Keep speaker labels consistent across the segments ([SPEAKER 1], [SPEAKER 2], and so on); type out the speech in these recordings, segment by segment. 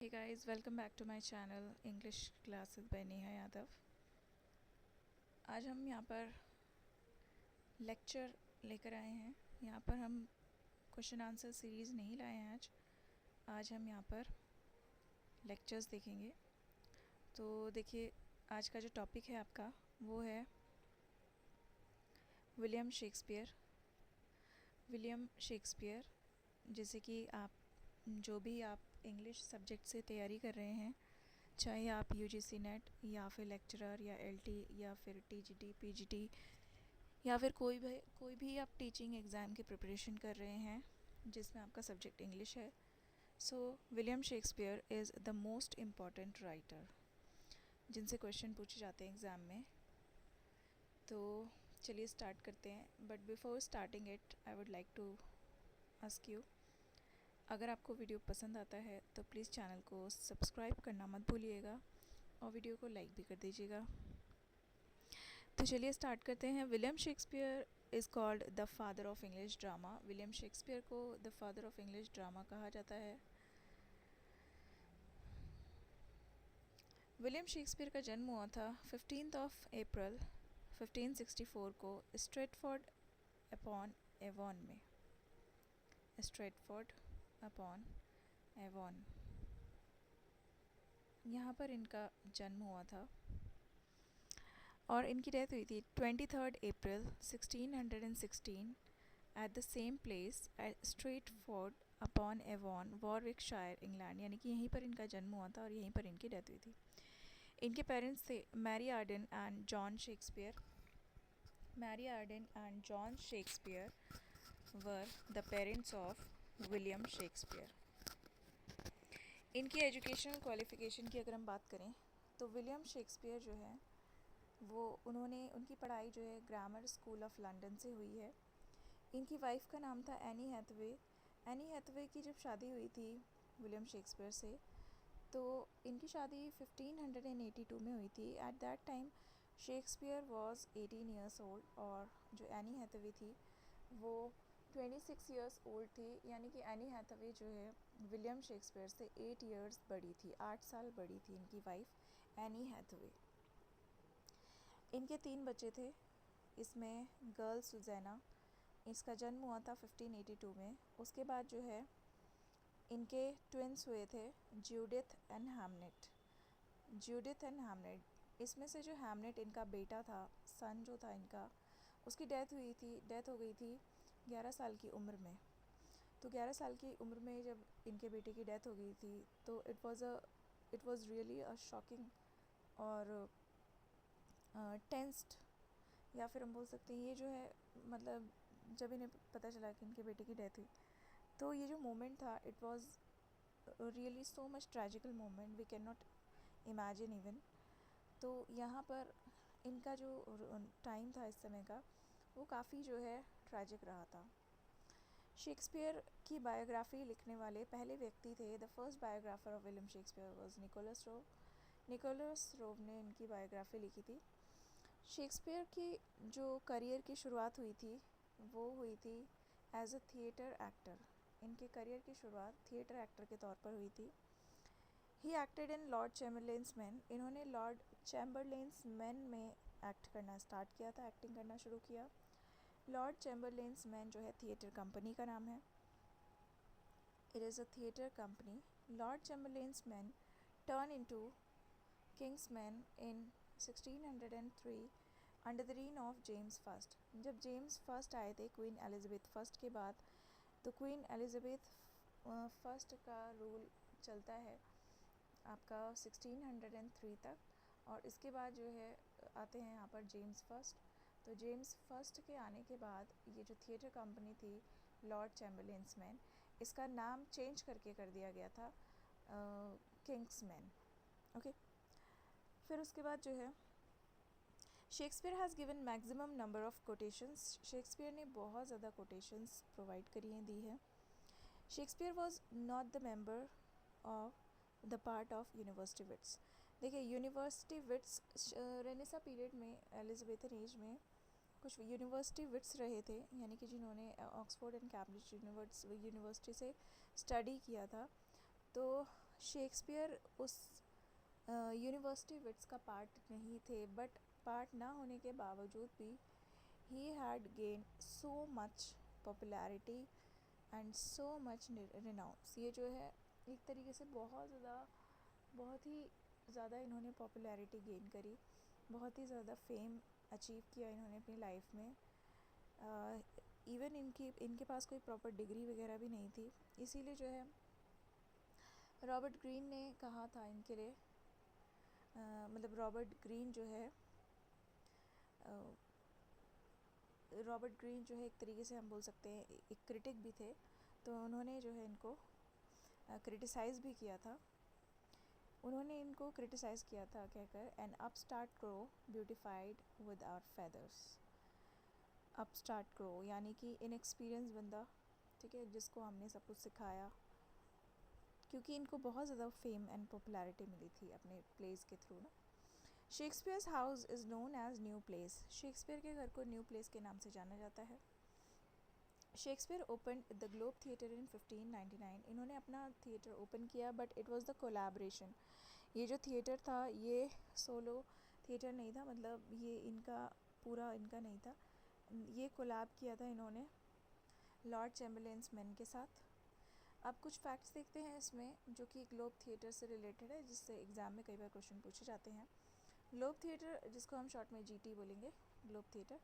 [SPEAKER 1] Hey guys, welcome back to my channel English Classes by Neha Yadav. आज हम यहाँ पर लेक्चर लेकर आए हैं। यहाँ पर हम क्वेश्चन आंसर सीरीज़ नहीं लाए हैं। आज हम यहाँ पर लेक्चर्स देखेंगे। तो देखिए, आज का जो टॉपिक है आपका वो है विलियम शेक्सपियर। विलियम शेक्सपियर, जैसे कि आप जो भी आप इंग्लिश सब्जेक्ट से तैयारी कर रहे हैं, चाहे आप यूजीसी नेट या फिर लेक्चरर या एलटी या फिर टीजीटी पीजीटी या फिर कोई भी आप टीचिंग एग्ज़ाम की प्रिपरेशन कर रहे हैं जिसमें आपका सब्जेक्ट इंग्लिश है, so William Shakespeare is the most important writer जिनसे क्वेश्चन पूछे जाते हैं एग्ज़ाम में। तो चलिए स्टार्ट करते हैं। But before starting it I would like to ask you, अगर आपको वीडियो पसंद आता है तो प्लीज़ चैनल को सब्सक्राइब करना मत भूलिएगा और वीडियो को लाइक भी कर दीजिएगा। तो चलिए स्टार्ट करते हैं। William Shakespeare is called the father of English drama. William Shakespeare को the father of English drama कहा जाता है। विलियम शेक्सपियर का जन्म हुआ था 15 अप्रैल 1564 को स्ट्रेटफोर्ड अपॉन एवॉन में। स्ट्रेटफोर्ड अपॉन एवॉन, यहाँ पर इनका जन्म हुआ था और इनकी डेथ हुई थी 23 अप्रैल 1616 at the same place at Stratford upon Avon, Warwickshire, England. यानी कि यहीं पर इनका जन्म हुआ था और यहीं पर इनकी डेथ हुई थी। इनके पेरेंट्स थे Mary Arden and John Shakespeare. Mary Arden and John Shakespeare were the parents of William Shakespeare. इनकी एजुकेशनल क्वालिफ़िकेशन की अगर हम बात करें तो विलियम शेक्सपियर जो है वो उनकी पढ़ाई जो है ग्रामर स्कूल ऑफ लंदन से हुई है। इनकी वाइफ का नाम था एनी हैथवे। एनी हैथवे की जब शादी हुई थी विलियम शेक्सपियर से, तो इनकी शादी 1582 में हुई थी। At that time Shakespeare was 18 years old और जो एनी हैथवे थी वो 26 ईयर्स ओल्ड थी। यानी कि एनी हैथवे जो है विलियम शेक्सपियर से 8 ईयर्स बड़ी थी, 8 साल बड़ी थी इनकी वाइफ एनी हैथवे। इनके 3 बच्चे थे, इसमें गर्ल सुजैना, इसका जन्म हुआ था 1582 में। उसके बाद जो है इनके ट्विंस हुए थे Judith and Hamnet. Judith and Hamnet, इसमें से जो हैमनेट इनका बेटा था, सन जो था इनका, उसकी डेथ हो गई थी 11 साल की उम्र में। तो 11 साल की उम्र में जब इनके बेटे की डेथ हो गई थी तो it was really a shocking और टेंस्ड, या फिर हम बोल सकते हैं ये जो है, मतलब जब इन्हें पता चला कि इनके बेटे की डेथ हुई तो ये जो मोमेंट था it was really so much tragical moment, we can not imagine even. तो यहाँ पर इनका जो टाइम था इस समय का वो काफ़ी जो है ट्रेजिक रहा था। शेक्सपियर की बायोग्राफी लिखने वाले पहले व्यक्ति थे, the first biographer of William Shakespeare was Nicholas Rowe. Nicholas Rowe ने इनकी बायोग्राफी लिखी थी। शेक्सपियर की जो करियर की शुरुआत हुई थी वो हुई थी एज अ थिएटर एक्टर। इनके करियर की शुरुआत थिएटर एक्टर के तौर पर हुई थी। He acted in Lord Chamberlain's Man. इन्होंने लॉर्ड चैम्बरलेन्स मैन में एक्ट करना स्टार्ट किया था, एक्टिंग करना शुरू किया। लॉर्ड चैम्बरलेन्स मैन जो है थिएटर कंपनी का नाम है, it is a theatre company. Lord Chamberlain's Man turn into King's Man in 1603 under the reign of James First. जब जेम्स फर्स्ट आए थे क्वीन एलिज़ाबेथ फर्स्ट के बाद, तो क्वीन एलिज़ाबेथ फर्स्ट का रूल चलता है आपका 1603 तक, और इसके बाद जो है आते हैं यहाँ पर जेम्स फर्स्ट। तो जेम्स फर्स्ट के आने के बाद ये जो थिएटर कंपनी थी लॉर्ड चैम्बरलेन्स मैन, इसका नाम चेंज करके कर दिया गया था किंग्स मैन। ओके, फिर उसके बाद जो है Shakespeare has given maximum number of quotations. Shakespeare ने बहुत ज़्यादा कोटेशंस प्रोवाइड करी हैं, दी हैं। Shakespeare was not the member of the part of university wits. देखिए, यूनिवर्सिटी विट्स रेनेसा पीरियड में, एलिज़ाबेथन एज में कुछ यूनिवर्सिटी विट्स रहे थे, यानी कि जिन्होंने ऑक्सफोर्ड एंड कैम्ब्रिज यूनिवर्सिटी से स्टडी किया था। तो शेक्सपियर उस यूनिवर्सिटी विट्स का पार्ट नहीं थे, बट पार्ट ना होने के बावजूद भी he had gain so much popularity and so much renounce. ये जो है एक तरीके से बहुत ही ज़्यादा इन्होंने पॉपुलैरिटी गेन करी, बहुत ही ज़्यादा फेम अचीव किया इन्होंने अपनी लाइफ में। इवन इनके पास कोई प्रॉपर डिग्री वगैरह भी नहीं थी, इसीलिए जो है रॉबर्ट ग्रीन ने कहा था इनके लिए, मतलब रॉबर्ट ग्रीन जो है एक तरीके से हम बोल सकते हैं एक क्रिटिक भी थे, तो उन्होंने जो है इनको क्रिटिसाइज़ भी किया था। उन्होंने इनको क्रिटिसाइज़ किया था कहकर, an upstart crow beautified with our feathers. Upstart crow यानी कि इनएक्सपीरियंस बंदा, ठीक है, जिसको हमने सब कुछ सिखाया, क्योंकि इनको बहुत ज़्यादा फेम एंड पॉपुलैरिटी मिली थी अपने प्लेस के थ्रू ना। Shakespeare's house is known as new place. Shakespeare के घर को न्यू प्लेस के नाम से जाना जाता है। Shakespeare open the Globe theatre in 1599। इन्होंने अपना थिएटर ओपन किया, but it was the collaboration. ये जो थिएटर था ये सोलो थिएटर नहीं था, मतलब ये इनका पूरा इनका नहीं था, ये कोलैब किया था इन्होंने लॉर्ड चैम्बरलेन्स मैन के साथ। अब कुछ फैक्ट्स देखते हैं इसमें जो कि ग्लोब थिएटर से रिलेटेड है, जिससे एग्ज़ाम में कई बार क्वेश्चन पूछे जाते हैं। ग्लोब थिएटर, जिसको हम शॉर्ट में जीटी बोलेंगे, ग्लोब थिएटर,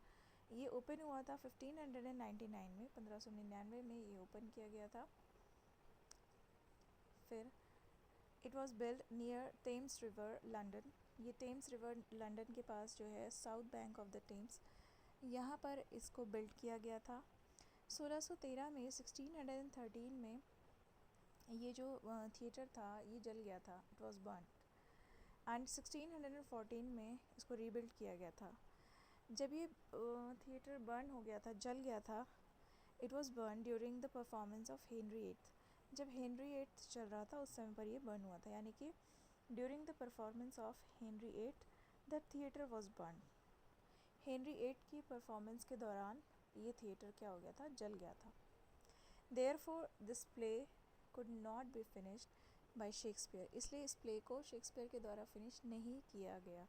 [SPEAKER 1] ये ओपन हुआ था 1599 में, 1599 में ये ओपन किया गया था। फिर it was build near Thames river London. ये टेम्स रिवर लंदन के पास जो है south bank of the Thames, यहाँ पर इसको बिल्ड किया गया था। 1613 में 1613 में ये जो थिएटर था ये जल गया था, इट वाज बर्न, एंड 1614 में इसको रीबिल्ड किया गया था। जब ये थिएटर बर्न हो गया था, जल गया था, it was born during the performance of Henry eighth. जब हेनरी एट्थ चल रहा था उस समय पर ये बर्न हुआ था, यानी कि during the performance of Henry eighth the theatre was born. Henry eighth की परफॉर्मेंस के दौरान ये थिएटर क्या हो गया था, जल गया था। Therefore this play could not be finished bye Shakespeare. इसलिए इस प्ले को शेक्सपियर के द्वारा फिनिश नहीं किया गया,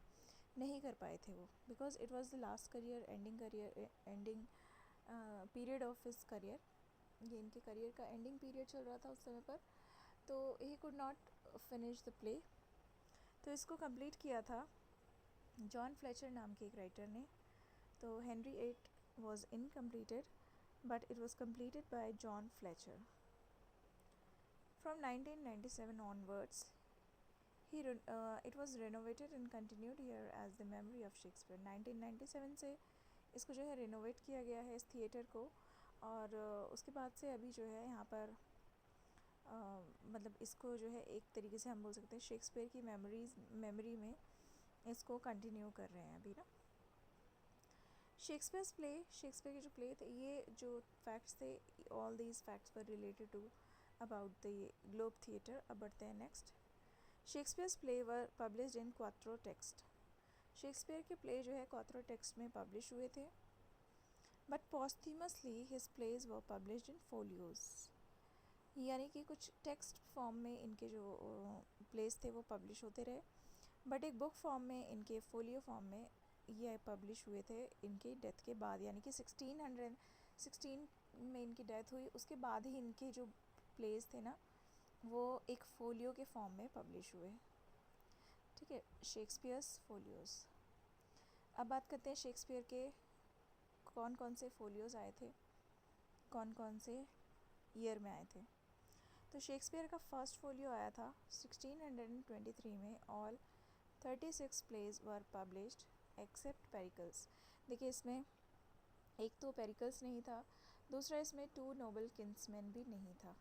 [SPEAKER 1] नहीं कर पाए थे वो, because it was the last ending period of his career. ये इनके करियर का एंडिंग पीरियड चल रहा था उस समय पर, तो he could not finish the play. तो इसको कंप्लीट किया था जॉन फ्लेचर नाम के एक राइटर ने। तो Henry eight was incompleted, but it was completed by John Fletcher. From 1997 onwards, it was renovated and continued here as the memory of Shakespeare. 1997 से इसको जो है रिनोवेट किया गया है इस थिएटर को, और उसके बाद से अभी जो है यहाँ पर मतलब इसको जो है एक तरीके से हम बोल सकते हैं शेक्सपियर की मेमोरी में इसको कंटिन्यू कर रहे हैं अभी ना। शेक्सपियर्स प्ले, शेक्सपियर के जो प्ले थे, ये जो फैक्ट्स थे, all these facts were related to about the Globe theatre. अब बढ़ते हैं next. Shakespeare's play were published in क्वात्रो टेक्स्ट। शेक्सपियर के प्ले जो है क्वात्रो टेक्स्ट में पब्लिश हुए थे, but posthumously his plays were published in folios. यानी कि कुछ टेक्स्ट फॉर्म में इनके जो प्लेस थे वो पब्लिश होते रहे, बट एक बुक फॉर्म में इनके फोलियो फॉर्म में ये पब्लिश हुए थे इनकी डेथ के बाद, यानी कि 1616 में इनकी डेथ हुई, उसके बाद ही इनके जो प्लेस थे ना वो एक फोलियो के फॉर्म में पब्लिश हुए। ठीक है, शेक्सपियर्स फोलियोज़। अब बात करते हैं शेक्सपियर के कौन कौन से फोलियोज़ आए थे, कौन कौन से ईयर में आए थे। तो शेक्सपियर का फर्स्ट फोलियो आया था 1623 में। All 36 pledge were published accept Pericles. देखिए इसमें एक तो पेरिकल्स नहीं था, दूसरा इसमें टू नोबल किंग्समैन भी नहीं था।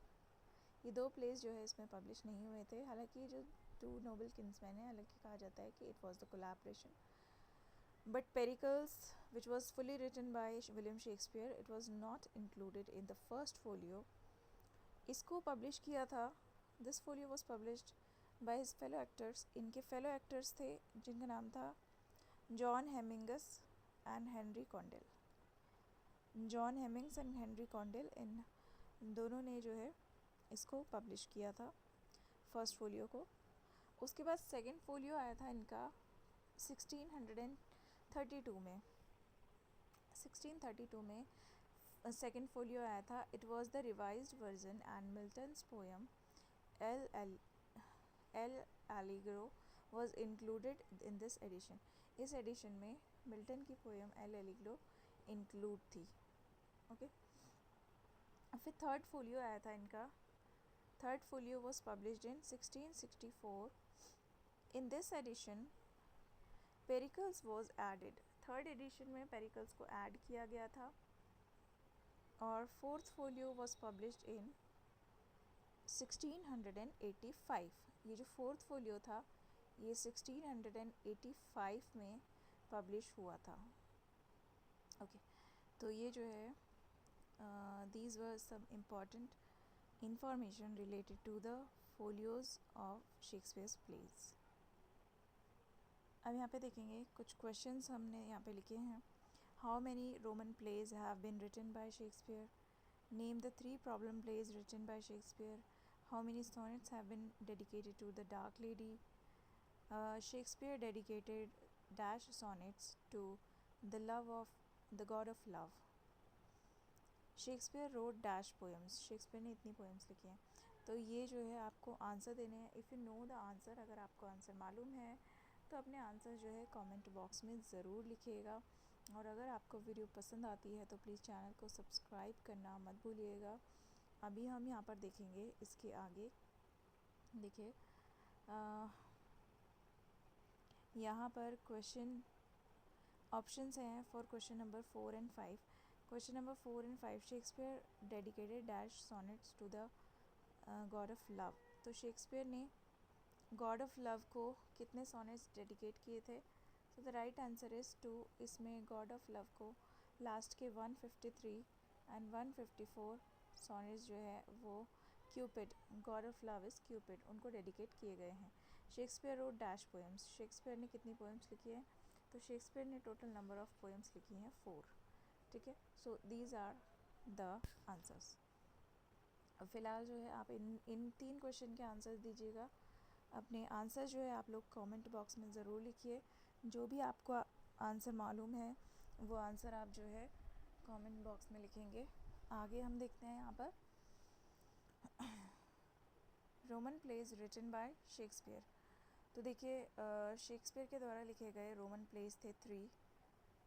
[SPEAKER 1] ये दो प्लेस जो है इसमें पब्लिश नहीं हुए थे। हालांकि जो टू नोबल किंग्समैन है, हालांकि कहा जाता है कि it was the collaboration, but Pericles which was fully written by William Shakespeare, it was not included in the First Folio. इसको पब्लिश किया था, this folio was published by his fellow actors. इनके फेलो एक्टर्स थे जिनका नाम था John Heminges and Henry Condell. John Heminges and Henry Condell, इन दोनों ने जो है इसको पब्लिश किया था। फर्स्ट फोलियो को। उसके बाद सेकंड फोलियो आया था इनका 1632 में। 1632 में सेकंड फोलियो आया था। It was the revised version and Milton's poem L L Allegro was included in this edition. इस एडिशन में मिल्टन की पोएम एल एलिग्रो इंक्लूड थी। ओके, फिर थर्ड फोलियो आया था इनका। Third folio was published in 1664। In this edition Pericles was added. Third edition में Pericles को ऐड किया गया था। और fourth folio was published in 1685। ये जो फोर्थ फोलियो था ये 1685 में पब्लिश हुआ था। ओके, तो ये जो है these were some important information related to the folios of Shakespeare's plays. अब यहाँ पे देखेंगे कुछ क्वेश्चंस हमने यहाँ पे लिखे हैं। How many Roman plays have been written by Shakespeare? Name the 3 problem plays written by Shakespeare. How many sonnets have been dedicated to the Dark Lady? Shakespeare dedicated dash sonnets to the love of the god of love. Shakespeare road dash poems. Shakespeare ने इतनी poems लिखी हैं। तो ये जो है आपको answer देने हैं। If you know the answer, अगर आपको आंसर मालूम है तो अपने आंसर जो है कमेंट बॉक्स में ज़रूर लिखिएगा। और अगर आपको वीडियो पसंद आती है तो प्लीज़ चैनल को सब्सक्राइब करना मत भूलिएगा। अभी हम यहाँ पर देखेंगे इसके आगे। देखिए यहाँ पर क्वेश्चन ऑप्शंस हैं for question number 4 and 5। Question number 4 and 5, Shakespeare dedicated dash sonnets to the god of love. तो शेक्सपियर ने गॉड ऑफ लव को कितने सॉनेट्स डेडिकेट किए थे? तो द राइट आंसर इज़ 2। इसमें गॉड ऑफ लव को लास्ट के 153 एंड 154 सॉनेट्स जो है वो Cupid, God of love is Cupid, उनको डेडिकेट किए गए हैं। Shakespeare road dash poems. Shakespeare ने कितनी पोएम्स लिखी है? तो शेक्सपियर ने टोटल नंबर ऑफ़ पोएम्स लिखी हैं 4। ठीक है, so these are the answers. अब फ़िलहाल जो है आप इन 3 क्वेश्चन के आंसर दीजिएगा। अपने आंसर जो है आप लोग कमेंट बॉक्स में ज़रूर लिखिए। जो भी आपको आंसर मालूम है वो आंसर आप जो है कमेंट बॉक्स में लिखेंगे। आगे हम देखते हैं यहाँ पर Roman plays written by Shakespeare. तो देखिए शेक्सपियर के द्वारा लिखे गए रोमन प्लेज थे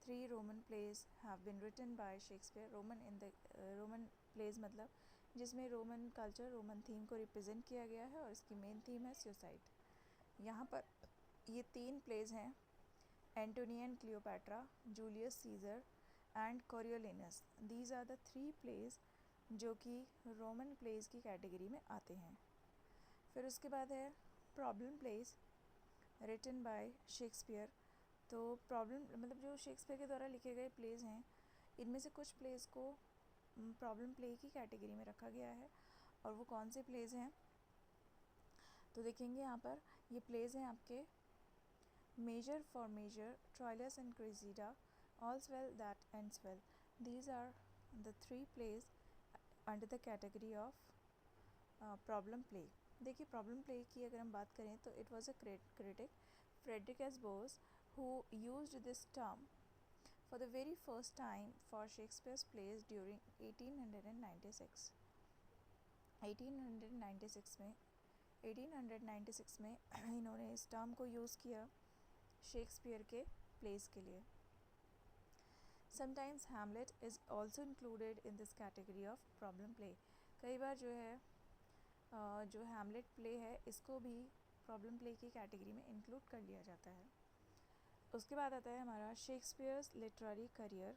[SPEAKER 1] 3 Roman plays have been written by Shakespeare. Roman plays मतलब जिसमें रोमन कल्चर, रोमन थीम को रिप्रेजेंट किया गया है और इसकी मेन थीम है सुसाइड। यहाँ पर ये 3 प्लेज हैं, Antony and Cleopatra, Julius Caesar and Coriolanus. These are the 3 plays जो कि रोमन प्लेज की कैटेगरी में आते हैं। फिर उसके बाद है problem plays written by Shakespeare. तो प्रॉब्लम मतलब जो शेक्सपियर के द्वारा लिखे गए प्लेज हैं, इनमें से कुछ प्लेज को प्रॉब्लम प्ले की कैटेगरी में रखा गया है। और वो कौन से प्लेज हैं तो देखेंगे यहाँ पर। ये प्लेज हैं आपके Measure for Measure, Troilus and Cressida, All's Well That Ends Well. These are the 3 plays under the category of problem play. देखिए प्रॉब्लम प्ले की अगर हम बात करें तो it was a critic Frederick S Boas who used this term for the very first time for Shakespeare's plays during 1896 में इन्होंने इस टर्म को यूज़ किया शेक्सपियर के प्लेस के लिए। Sometimes Hamlet is also included in this category of problem play. कई बार जो है जो हैमलेट प्ले है इसको भी प्रॉब्लम प्ले की कैटेगरी में इंक्लूड कर लिया जाता है। उसके बाद आता है हमारा शेक्सपियर्स लिटरेरी करियर।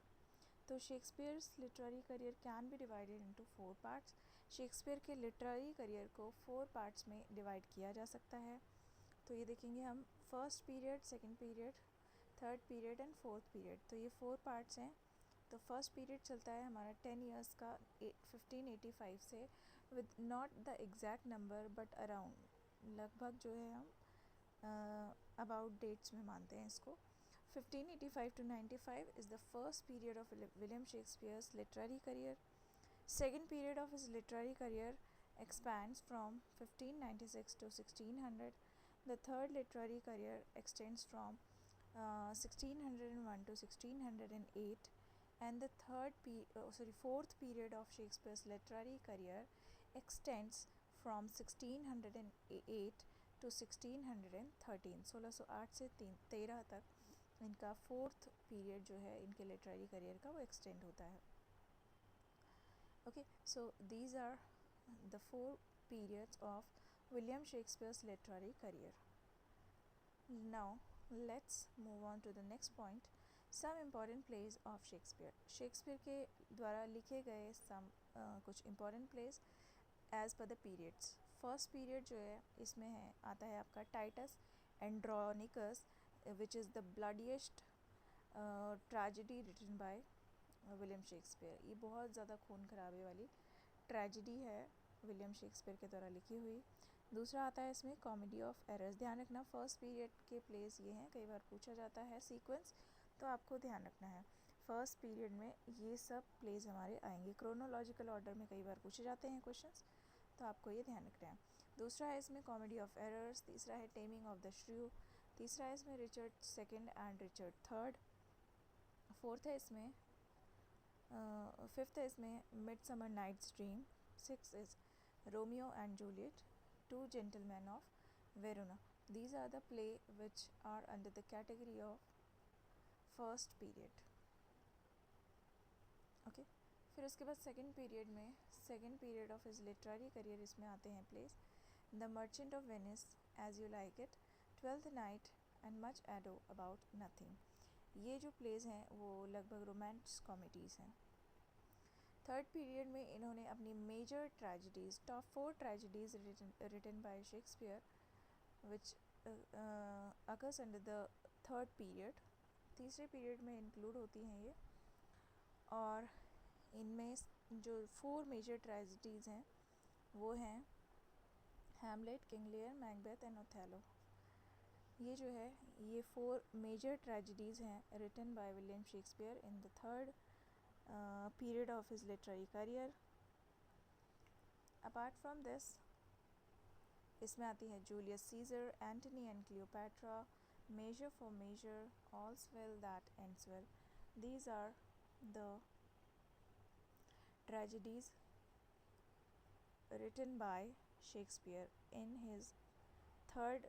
[SPEAKER 1] तो Shakespeare's literary career can be divided into 4 parts. Shakespeare के लिटरेरी करियर को 4 पार्ट्स में डिवाइड किया जा सकता है। तो ये देखेंगे हम, first period, second period, third period and fourth period. तो ये 4 पार्ट्स हैं। तो फर्स्ट पीरियड चलता है हमारा 10 इयर्स का 1585 से, with not the exact number but around, लगभग जो है हम अबाउट डेट्स में मानते हैं इसको। 1585 to 95 is the first period of William Shakespeare's literary career. Second period of his literary career expands from 1596 to 1600. The third literary career extends from 1601 to 1608, and the fourth period of Shakespeare's literary career extends from 1608 to 1613. 1608 से 13 तक इनका fourth period जो है इनके literary career का वो extend होता है. Okay, so these are the 4 periods of William Shakespeare's literary career. Now let's move on to the next point. Some important plays of Shakespeare. Shakespeare के द्वारा लिखे गए कुछ important plays as per the periods. First period जो है इसमें आता है आपका Titus Andronicus, which is the bloodiest tragedy written by William Shakespeare. ये बहुत ज़्यादा खून खराबे वाली ट्रेजिडी है विलियम शेक्सपियर के द्वारा लिखी हुई. दूसरा आता है इसमें कॉमेडी ऑफ एरर्स. ध्यान रखना फर्स्ट पीरियड के प्लेस ये हैं, कई बार पूछा जाता है सीक्वेंस, तो आपको ध्यान रखना है फर्स्ट पीरियड में ये सब प्लेस हमारे आएंगे. क्रोनोलॉजिकल ऑर्डर में कई बार पूछे जाते हैं क्वेश्चंस, तो आपको ये ध्यान रखना है. दूसरा है इसमें कॉमेडी ऑफ एरर्स. तीसरा है टेमिंग ऑफ द श्रू. तीसरा है इसमें Richard second and Richard third. Fourth है इसमें फिफ्थ है इसमें midsummer night's dream. Six is Romeo and Juliet, two gentlemen of Verona. These are the play which are under the category of first period. Okay, फिर उसके बाद second period में second period of his literary career इसमें आते हैं plays the merchant of Venice, as you like it, twelfth night and much ado about nothing. ये जो plays हैं वो लगभग रोमांस कॉमेडीज़ हैं. थर्ड पीरियड में इन्होंने अपनी major tragedies, top 4 tragedies written by Shakespeare which occurs under the third period. तीसरे पीरियड में इंक्लूड होती हैं ये, और इनमें जो 4 मेजर ट्रेजिडीज़ हैं वो हैं Hamlet, King Lear, Macbeth and Othello. ये जो है ये 4 मेजर ट्रेजिडीज़ हैं written by William Shakespeare in the third period of his literary career. Apart from this इसमें आती है Julius Caesar, Antony and Cleopatra, Measure for Measure, All's Well That Ends Well. These are the tragedies written by Shakespeare in his third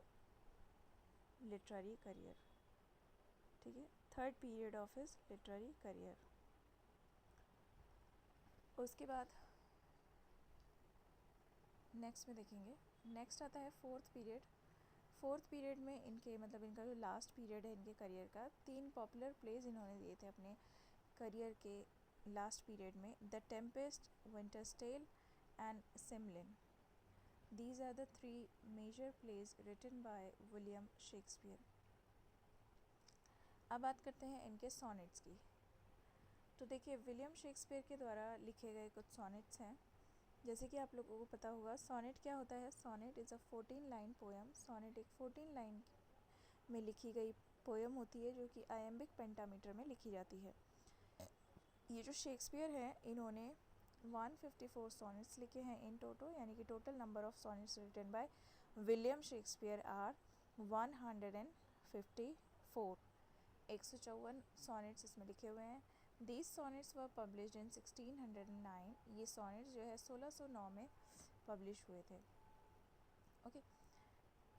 [SPEAKER 1] literary career. ठीक है, third period of his literary career. उसके बाद next में देखेंगे, next आता है fourth period. Fourth period में इनके मतलब इनका जो लास्ट पीरियड है इनके करियर का, 3 पॉपुलर प्लेज इन्होंने दिए थे अपने करियर के लास्ट पीरियड में. The Tempest, Winter's Tale and Cymbeline. These are the 3 major plays written by William Shakespeare. अब बात करते हैं इनके सॉनेट्स की. तो देखिए विलियम शेक्सपियर के द्वारा लिखे गए कुछ सॉनेट्स हैं. जैसे कि आप लोगों को पता होगा सॉनेट क्या होता है. Sonnet is a 14 line poem. Sonnet एक 14 लाइन में लिखी गई पोएम होती है जो कि आयम्बिक पेंटामीटर में लिखी जाती है. ये जो शेक्सपियर है इन्होंने 154 सॉनेट्स लिखे हैं इन टोटल, यानी कि total number of sonnets written by William Shakespeare are 154. 154 sonnets इसमें लिखे हुए हैं. These sonnets were published in 1609. ये सॉनेट्स जो है 1609 में पब्लिश हुए थे. ओके,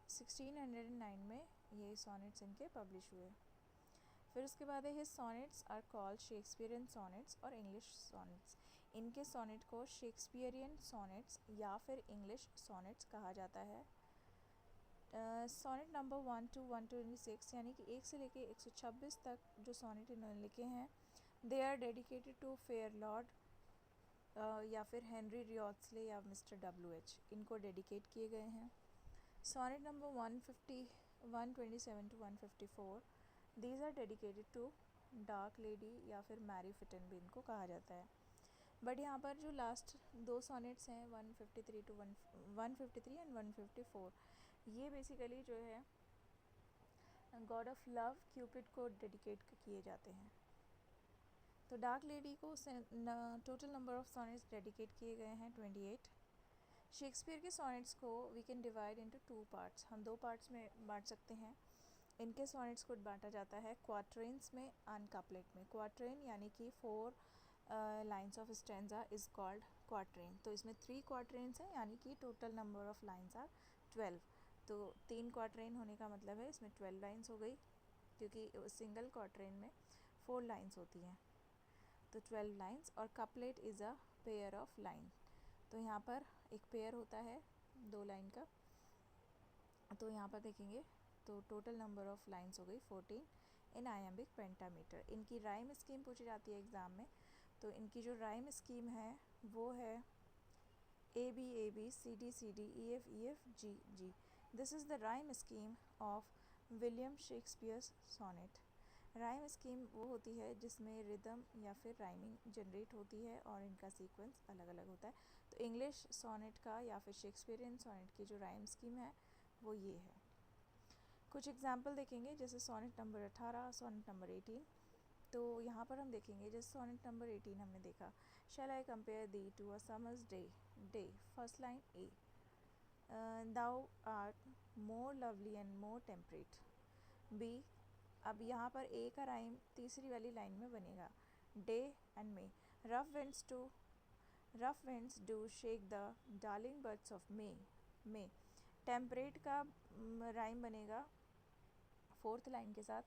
[SPEAKER 1] 1609 में ये सॉनेट्स इनके पब्लिश हुए. फिर उसके बाद है his sonnets are called Shakespearean sonnets और इंग्लिश सॉनेट्स. इनके सॉनेट को शेक्सपियरियन सॉनेट्स या फिर इंग्लिश सॉनेट्स कहा जाता है. सॉनेट नंबर 1 to 126 यानी कि 1 से लेके 126 तक जो सॉनेट इन्होंने लिखे हैं they are dedicated to fair lord या फिर हेनरी रियोट्सले या मिस्टर WH. इनको डेडिकेट किए गए हैं. Sonnet number 127 to 154 these are dedicated to dark lady या फिर मैरी फिटन भी इनको कहा जाता है. बट यहाँ पर जो लास्ट 2 सॉनेट्स हैं 153 एंड 154 ये बेसिकली जो है गॉड ऑफ लव क्यूपिड को डेडिकेट किए जाते हैं. तो डार्क लेडी को total number of sonnets dedicate किए गए हैं 28. शेक्सपियर के सोनेट्स को we can divide into two parts, हम दो पार्ट्स में बांट सकते हैं। इनके सोनेट्स को बांटा जाता है क्वार्टरेन्स में एंड कपलेट में। क्वार्टरेन यानी कि 4 lines of stanza is called quatrain. तो इसमें 3 क्वार्टरेन्स हैं, यानी कि total number of lines are 12। तो 3 क्वार्टरेन होने का मतलब है इसमें 12 लाइन्स हो गई, क्योंकि सिंगल क्वार्टरेन में 4 लाइन्स होती हैं, तो 12 लाइन्स। और couplet is a pair of line, तो यहाँ पर एक पेयर होता है 2 लाइन का। तो यहाँ पर देखेंगे तो टोटल नंबर ऑफ लाइन्स हो गई 14 इन आयम्बिक पेंटामीटर। इनकी राइम स्कीम पूछी जाती है एग्ज़ाम में, तो इनकी जो राइम स्कीम है वो है A B C D E F G G. This is the rhyme scheme of William Shakespeare's sonnet. Rhyme scheme वो होती है जिसमें रिदम या फिर राइमिंग जनरेट होती है और इनका सीक्वेंस अलग अलग होता है। तो इंग्लिश सोनेट का या फिर शेक्सपियरियन सोनेट की जो राइम स्कीम है वो ये है। कुछ एग्जाम्पल देखेंगे, जैसे सोनेट नंबर 18, सोनेट नंबर 18। तो यहाँ पर हम देखेंगे जैसे सोनेट नंबर 18 हमने देखा, shall I compare thee to a summer's day. Day first line A, thou art more lovely and more temperate. B, अब यहाँ पर ए का राइम तीसरी वाली लाइन में बनेगा, day and May. Rough winds do shake the darling buds of May. Temperate का rhyme बनेगा फोर्थ लाइन के साथ,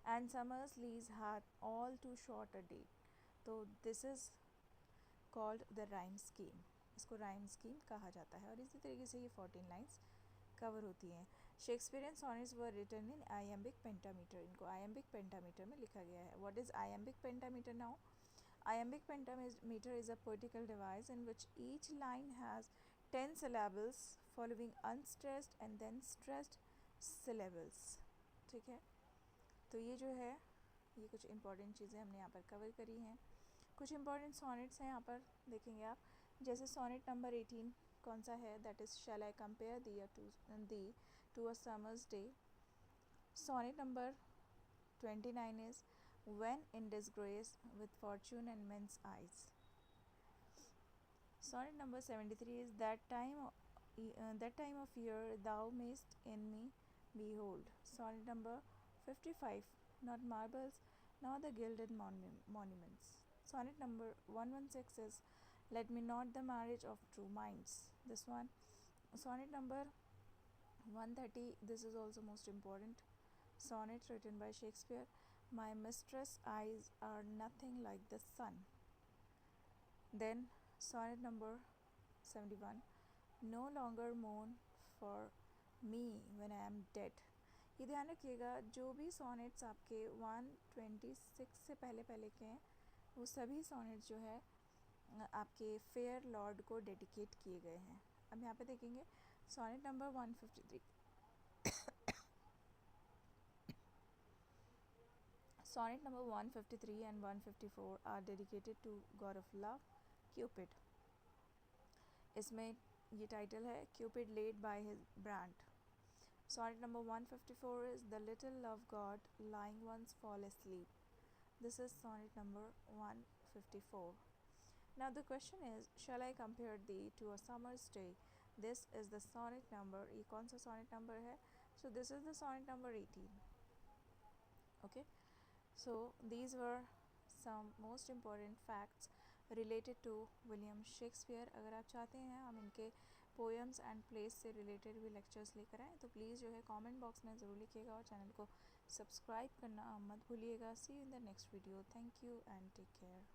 [SPEAKER 1] and summer's lease hath all too short a day. तो this is called the rhyme scheme, इसको rhyme scheme कहा जाता है। और इसी तरीके से ये 14 लाइन्स कवर होती हैं। Shakespearean sonnets were written in iambic pentameter, इनको आयम्बिक पेंटामीटर में लिखा गया है। What is iambic pentameter now? Iambic pentameter is a poetical device in which each line has 10 syllables following unstressed and then stressed syllables। ठीक है, तो ये जो है ये कुछ इंपॉर्टेंट चीज़ें हमने यहाँ पर कवर करी हैं। कुछ इंपॉर्टेंट सॉनेट्स हैं यहाँ पर देखेंगे आप, जैसे सॉनेट नंबर 18 कौन सा है, that is shall I compare thee to a summer's day. Sonnet number 29 is when in disgrace with fortune and men's eyes। Sonnet number 73 is that time of year thou mayst in me behold। Sonnet number 55, not marbles nor the gilded monuments। Sonnet number 116 is let me not the marriage of true minds, this one। Sonnet number 130, this is also most important sonnet written by Shakespeare, my mistress' eyes are nothing like the sun। Then sonnet number 71, no longer mourn for me when I am dead। ये ध्यान रखिएगा, जो भी sonnets आपके 126 से पहले पहले के हैं वो सभी सॉनेट्स जो है आपके फेयर लॉर्ड को डेडिकेट किए गए हैं। अब यहाँ पे देखेंगे sonnet number 153, Sonnet number 153 and 154 are dedicated to God of love, Cupid। इसमें ये टाइटल है Cupid laid by his brand। Sonnet number 154 is the little love god lying once fall asleep। This is sonnet number 154। Now the question is, shall I compare thee to a summer's day? This is the sonnet number, ये कौन सा sonnet number है? So this is the sonnet number 18। Okay, so these were some most important facts related to William Shakespeare. अगर आप चाहते हैं हम इनके पोएम्स एंड प्लेस से रिलेटेड भी लेक्चर्स लेकर आएँ तो प्लीज़ जो है कमेंट बॉक्स में ज़रूर लिखिएगा और चैनल को सब्सक्राइब करना मत भूलिएगा। See you in the next video. Thank you and take care.